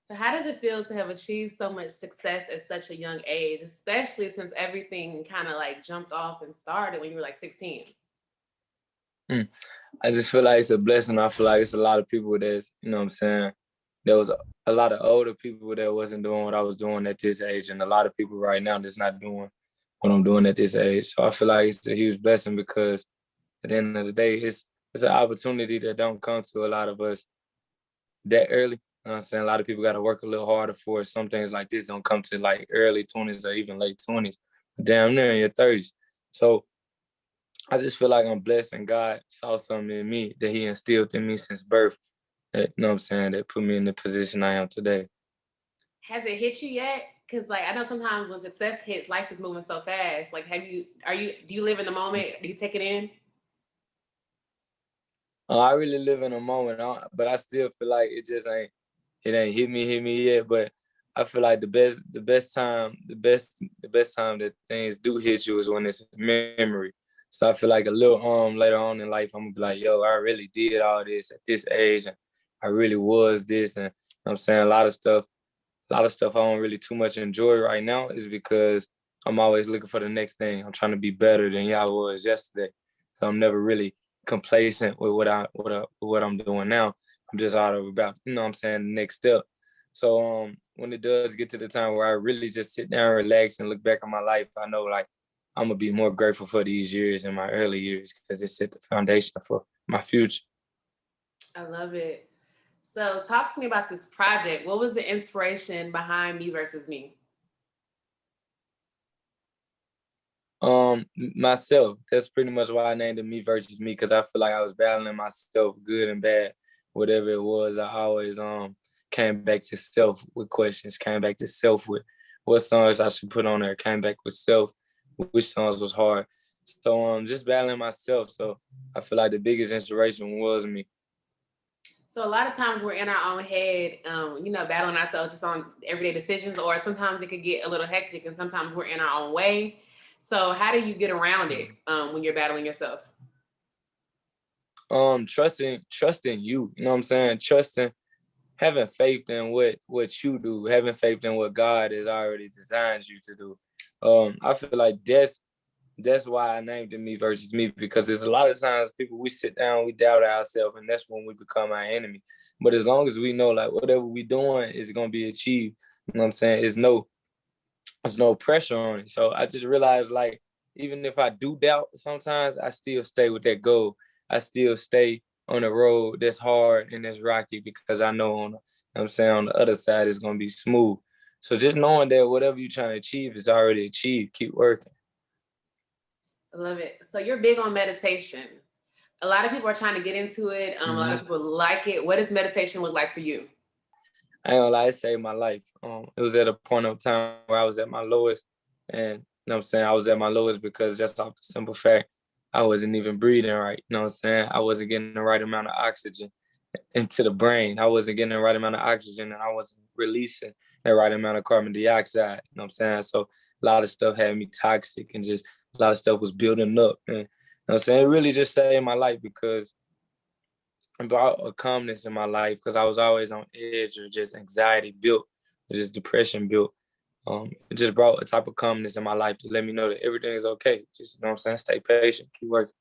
So how does it feel to have achieved so much success at such a young age, especially since everything kind of like jumped off and started when you were like 16? Mm. I just feel like it's a blessing. I feel like it's a lot of people that's, you know what I'm saying? There was a lot of older people that wasn't doing what I was doing at this age, and a lot of people right now that's not doing what I'm doing at this age. So I feel like it's a huge blessing because at the end of the day, it's an opportunity that don't come to a lot of us that early. You know what I'm saying? A lot of people got to work a little harder for it. Some things like this don't come to like early 20s or even late 20s, damn near in your 30s. So I just feel like I'm blessed and God saw something in me that he instilled in me since birth. That, you know what I'm saying? That put me in the position I am today. Has it hit you yet? Because like I know sometimes when success hits, life is moving so fast. Like do you live in the moment? Do you take it in? I really live in a moment, but I still feel like it ain't hit me yet. But I feel like the best time that things do hit you is when it's memory. So I feel like a little later on in life, I'm gonna be like, yo, I really did all this at this age, and I really was this, and you know what I'm saying a lot of stuff I don't really too much enjoy right now is because I'm always looking for the next thing. I'm trying to be better than I was yesterday. So I'm never really complacent with what I'm doing now. I'm just out of about, you know what I'm saying, the next step. So when it does get to the time where I really just sit down, relax, and look back on my life, I know like I'm gonna be more grateful for these years in my early years because it set the foundation for my future. I love it. So talk to me about this project. What was the inspiration behind Me versus Me? Myself. That's pretty much why I named it Me versus Me, because I feel like I was battling myself, good and bad, whatever it was. I always came back to self with questions, came back to self with what songs I should put on there, came back with self, which songs was hard. So just battling myself. So I feel like the biggest inspiration was me. So a lot of times we're in our own head, battling ourselves just on everyday decisions, or sometimes it could get a little hectic, and sometimes we're in our own way. So how do you get around it when you're battling yourself? Trusting you, you know what I'm saying? Trusting, having faith in what you do, having faith in what God has already designed you to do. I feel like that's why I named it Me versus Me, because there's a lot of times people we sit down, we doubt ourselves, and that's when we become our enemy. But as long as we know like whatever we doing is gonna be achieved, you know what I'm saying? There's no pressure on it. So I just realized like even if I do doubt sometimes, I still stay with that goal. I still stay on the road that's hard and that's rocky because I know you know what I'm saying, on the other side it's gonna be smooth. So just knowing that whatever you're trying to achieve is already achieved, keep working. I love it. So you're big on meditation. A lot of people are trying to get into it. A lot of Mm-hmm. people like it. What does meditation look like for you? I ain't gonna lie, it saved my life. It was at a point of time where I was at my lowest, and you know what I'm saying, I was at my lowest because just off the simple fact I wasn't even breathing right. You know what I'm saying? I wasn't getting the right amount of oxygen into the brain. I wasn't getting the right amount of oxygen, and I wasn't releasing the right amount of carbon dioxide. You know what I'm saying? So a lot of stuff had me toxic, and just a lot of stuff was building up. And you know what I'm saying? It really just saved my life because about a calmness in my life, because I was always on edge or just anxiety built, or just depression built. It just brought a type of calmness in my life to let me know that everything is okay. Just, you know what I'm saying? Stay patient, keep working.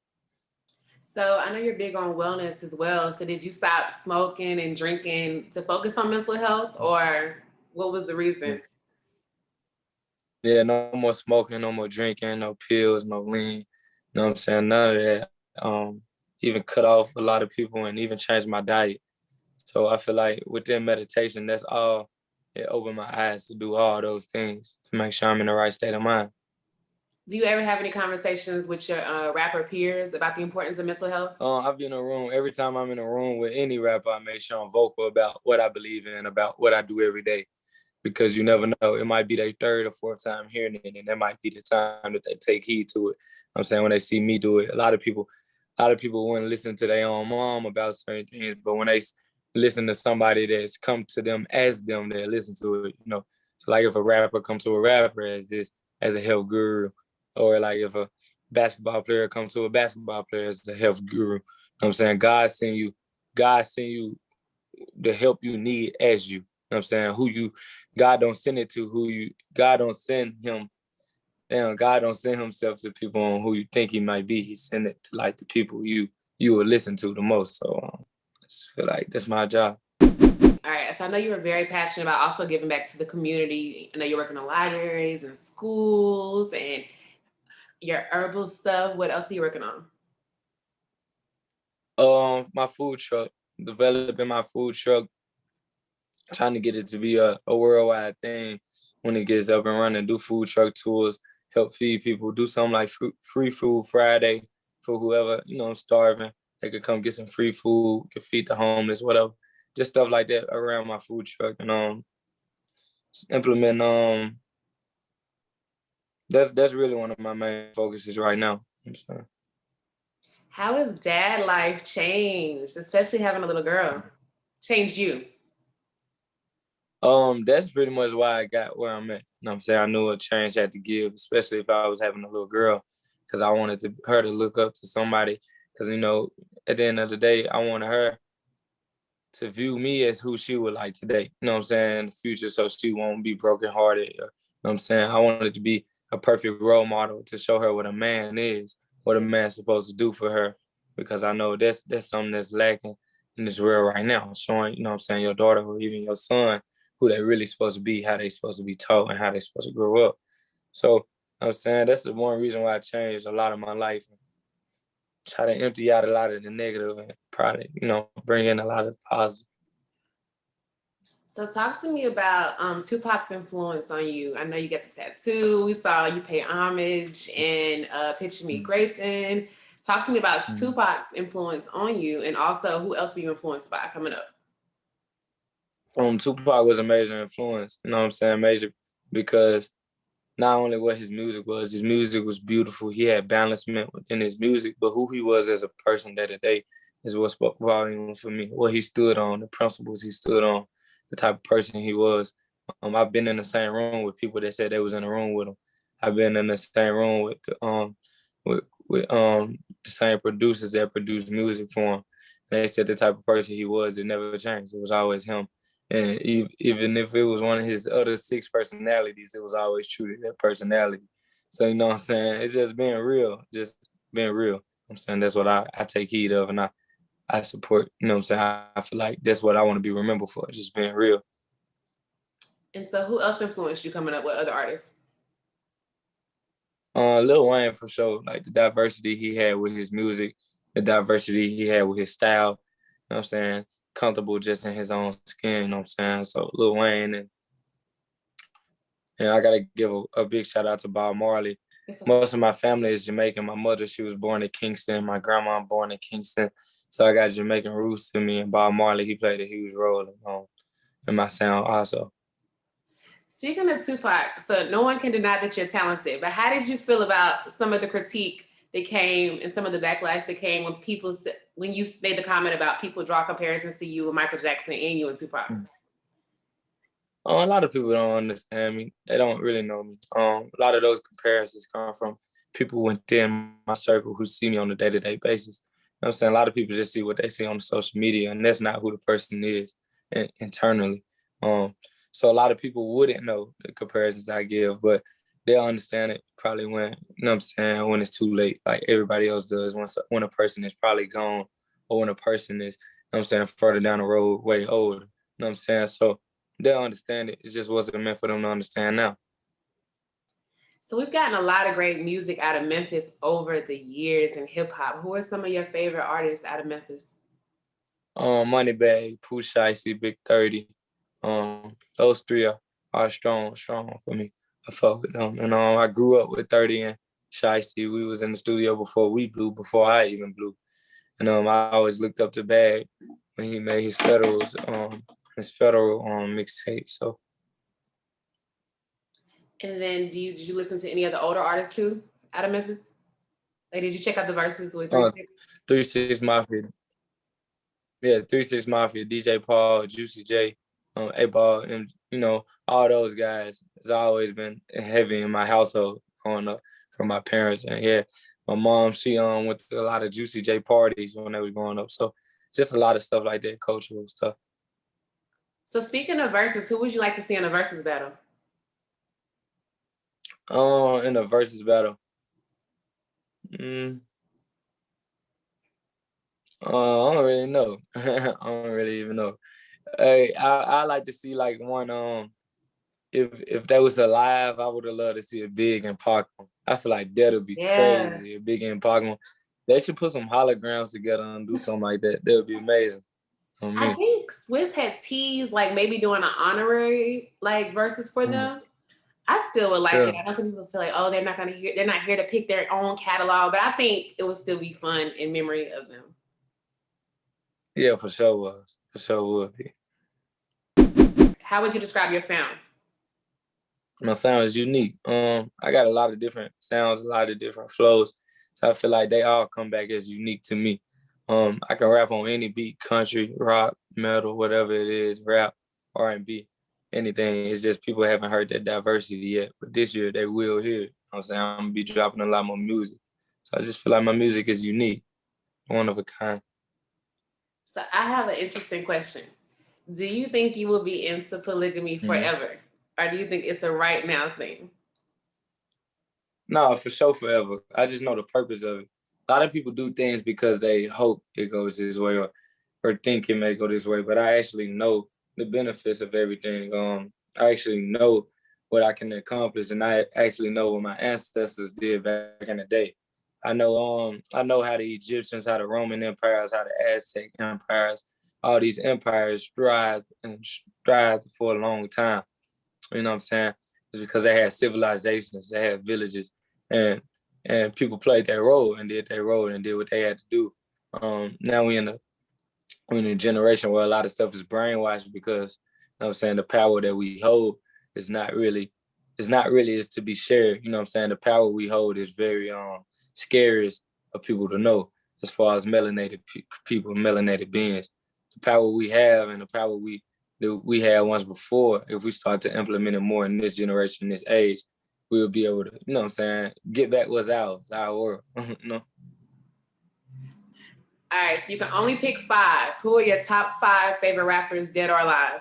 So I know you're big on wellness as well. So did you stop smoking and drinking to focus on mental health, or what was the reason? Yeah, no more smoking, no more drinking, no pills, no lean. You know what I'm saying? None of that. Even cut off a lot of people and even changed my diet. So I feel like within meditation, that's all. It opened my eyes to do all those things to make sure I'm in the right state of mind. Do you ever have any conversations with your rapper peers about the importance of mental health? I've been in a room, every time I'm in a room with any rapper, I make sure I'm vocal about what I believe in, about what I do every day. Because you never know, it might be their third or fourth time hearing it, and that might be the time that they take heed to it. I'm saying when they see me do it, a lot of people wouldn't listen to their own mom about certain things, but when they listen to somebody that's come to them as them, they listen to it. You know, so like if a rapper comes to a rapper as a health guru, or like if a basketball player comes to a basketball player as a health guru, you know what I'm saying, God send you the help you need as you. know what I'm saying? God don't send it to God don't send him. God don't send himself to people on who you think he might be. He send it to like the people you will listen to the most. So I just feel like that's my job. All right, so I know you were very passionate about also giving back to the community. I know you're working in libraries and schools and your herbal stuff. What else are you working on? My food truck, developing my food truck, trying to get it to be a worldwide thing when it gets up and running. Do food truck tours, help feed people, do something like free food Friday for whoever, starving. They could come get some free food, could feed the homeless, whatever. Just stuff like that around my food truck. And implement that's really one of my main focuses right now. I'm sorry. How has dad life changed, especially having a little girl? Changed you? That's pretty much why I got where I'm at. You know what I'm saying? I knew a change had to give, especially if I was having a little girl, because I wanted her to look up to somebody. Because, at the end of the day, I wanted her to view me as who she would like today. You know what I'm saying? In the future, so she won't be brokenhearted. You know what I'm saying? I wanted to be a perfect role model to show her what a man is, what a man's supposed to do for her, because I know that's something that's lacking in this world right now. Showing, you know what I'm saying, your daughter or even your son who they really supposed to be, how they supposed to be taught, and how they supposed to grow up. So I'm saying that's the one reason why I changed a lot of my life. Try to empty out a lot of the negative and probably, bring in a lot of the positive. So talk to me about Tupac's influence on you. I know you got the tattoo. We saw you pay homage in Picture Me Graping. Talk to me about Tupac's influence on you, and also who else were you influenced by coming up? Tupac was a major influence, you know what I'm saying? Major because not only what his music was beautiful. He had balancement within his music, but who he was as a person day to day is what spoke volumes for me. What he stood on, the principles he stood on, the type of person he was. I've been in the same room with people that said they was in the room with him. I've been in the same room with the same producers that produced music for him. And they said the type of person he was, it never changed. It was always him. And even if it was one of his other 6 personalities, it was always true to that personality. So, you know what I'm saying? It's just being real, just being real. I'm saying that's what I take heed of, and I support, you know what I'm saying? I feel like that's what I want to be remembered for, just being real. And so who else influenced you coming up with other artists? Lil Wayne for sure, like the diversity he had with his music, the diversity he had with his style, you know what I'm saying? Comfortable just in his own skin, you know what I'm saying? So Lil Wayne and I gotta give a big shout out to Bob Marley. Most of my family is Jamaican. My mother, she was born in Kingston. My grandma born in Kingston. So I got Jamaican roots in me, and Bob Marley, he played a huge role in my sound also. Speaking of Tupac, so no one can deny that you're talented, but how did you feel about some of the critique that came and some of the backlash that came when you made the comment about people draw comparisons to you with Michael Jackson and you and Tupac? A lot of people don't understand me. They don't really know me. A lot of those comparisons come from people within my circle who see me on a day-to-day basis. You know what I'm saying? A lot of people just see what they see on the social media, and that's not who the person is internally. So a lot of people wouldn't know the comparisons I give, but they'll understand it probably when, you know what I'm saying, when it's too late, like everybody else does, when a person is probably gone, or when a person is, you know what I'm saying, further down the road, way older. You know what I'm saying? So they'll understand it. It just wasn't meant for them to understand now. So we've gotten a lot of great music out of Memphis over the years in hip hop. Who are some of your favorite artists out of Memphis? Moneybagg, Pooh Shiesty, Big 30. Those 3 are strong for me. I fuck with them. And I grew up with 30 and Shiesty. We was in the studio before we blew, before I even blew. And I always looked up to Bag when he made his federal mixtape. So. And then did you listen to any of the older artists too out of Memphis? Like, did you check out the verses with 3 6? 3 6 Mafia. Yeah, 3 6 Mafia, DJ Paul, Juicy J, A-Ball, and all those guys has always been heavy in my household growing up from my parents. And yeah, my mom, she went to a lot of Juicy J parties when they was growing up. So just a lot of stuff like that, cultural stuff. So speaking of verses, who would you like to see in a versus battle? In a versus battle. I don't really know. I don't really even know. Hey, I like to see like one. If that was alive, I would have loved to see a Big and Pac. I feel like that'll be crazy. A Big and Pac. They should put some holograms together and do something like that. That would be amazing. I think Swiss had teased like maybe doing an honorary like versus for them. I still would like it. I know some people feel like, oh, they're not here to pick their own catalog, but I think it would still be fun in memory of them. Yeah, for sure was. For sure would be. How would you describe your sound? My sound is unique. I got a lot of different sounds, a lot of different flows. So I feel like they all come back as unique to me. I can rap on any beat, country, rock, metal, whatever it is, rap, R&B, anything. It's just people haven't heard that diversity yet. But this year they will hear it. You know what I'm saying? I'm gonna be dropping a lot more music. So I just feel like my music is unique, one of a kind. So I have an interesting question. Do you think you will be into polygamy forever? Or do you think it's the right now thing? No, for sure, forever. I just know the purpose of it. A lot of people do things because they hope it goes this way or think it may go this way, but I actually know the benefits of everything. I actually know what I can accomplish, and I actually know what my ancestors did back in the day. I know how the Egyptians, how the Roman empires, how the Aztec empires, all these empires thrived for a long time. You know what I'm saying? It's because they had civilizations, they had villages, and people played their role and did their role and did what they had to do. Now we're in a generation where a lot of stuff is brainwashed because, you know what I'm saying, the power that we hold is not really is to be shared. You know what I'm saying? The power we hold is very scary for people to know as far as melanated people, melanated beings. The power we have and the power that we had once before, if we start to implement it more in this generation, this age, we'll be able to, you know what I'm saying, get back what's ours, our world. You know? All right, so you can only pick 5. Who are your top 5 favorite rappers, dead or alive?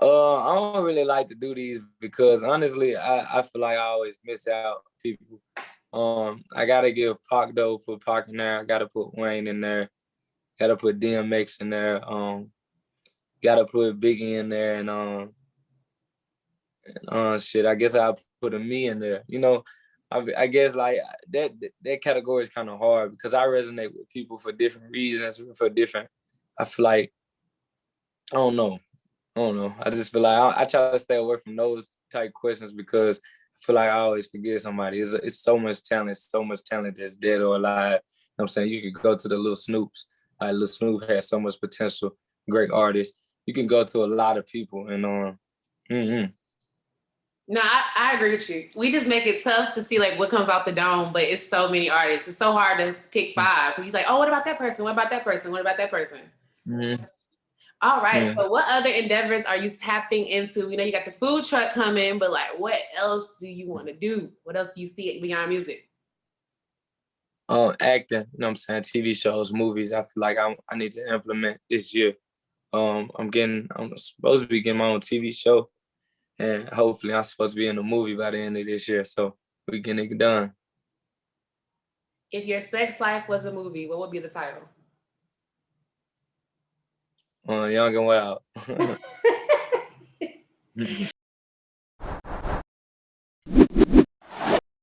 I don't really like to do these because honestly, I feel like I always miss out people. I gotta give Pac though, put Pac in there. I gotta put Wayne in there. Gotta put DMX in there. Gotta put Biggie in there, and shit. I guess I'll put a me in there. You know, I guess like that category is kind of hard because I resonate with people for different reasons, for different. I feel like I don't know. I just feel like I try to stay away from those type questions because I feel like I always forget somebody. It's so much talent that's dead or alive. You know what I'm saying? You could go to the Lil Snoops. Like Lil Snoop has so much potential, great artist. You can go to a lot of people and No, I agree with you. We just make it tough to see like what comes out the dome, but it's so many artists. It's so hard to pick 5 because he's like, oh, what about that person? What about that person? What about that person? All right. So what other endeavors are you tapping into? You know, you got the food truck coming, but like what else do you want to do? What else do you see beyond music? Acting, you know what I'm saying? TV shows, movies. I feel like I need to implement this year. I'm supposed to be getting my own TV show, and hopefully I'm supposed to be in a movie by the end of this year. So we getting it done. If your sex life was a movie, what would be the title? Young and Wild.